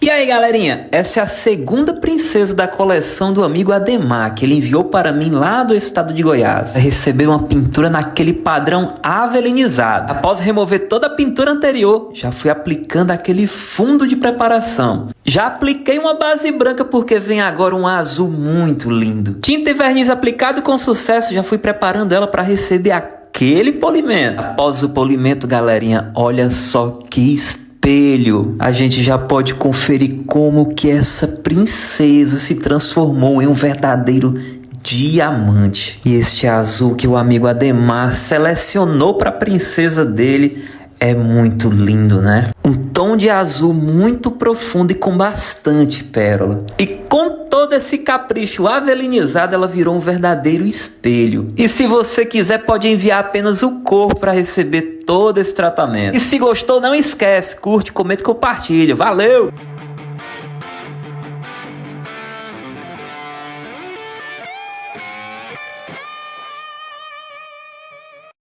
E aí galerinha, essa é a segunda princesa da coleção do amigo Ademar, que ele enviou para mim lá do estado de Goiás. Recebeu uma pintura naquele padrão avelinizado. Após remover toda a pintura anterior, já fui aplicando aquele fundo de preparação. Já apliquei uma base branca porque vem agora um azul muito lindo. Tinta e verniz aplicado com sucesso, já fui preparando ela para receber aquele polimento. Após o polimento, galerinha, olha só que espelho. A gente já pode conferir como que essa princesa se transformou em um verdadeiro diamante. E este azul que o amigo Ademar selecionou para a princesa dele é muito lindo, né? Um tom de azul muito profundo e com bastante pérola. E com todo esse capricho avelinizado, ela virou um verdadeiro espelho. E se você quiser, pode enviar apenas o corpo para receber todo esse tratamento. E se gostou, não esquece, curte, comenta e compartilha. Valeu!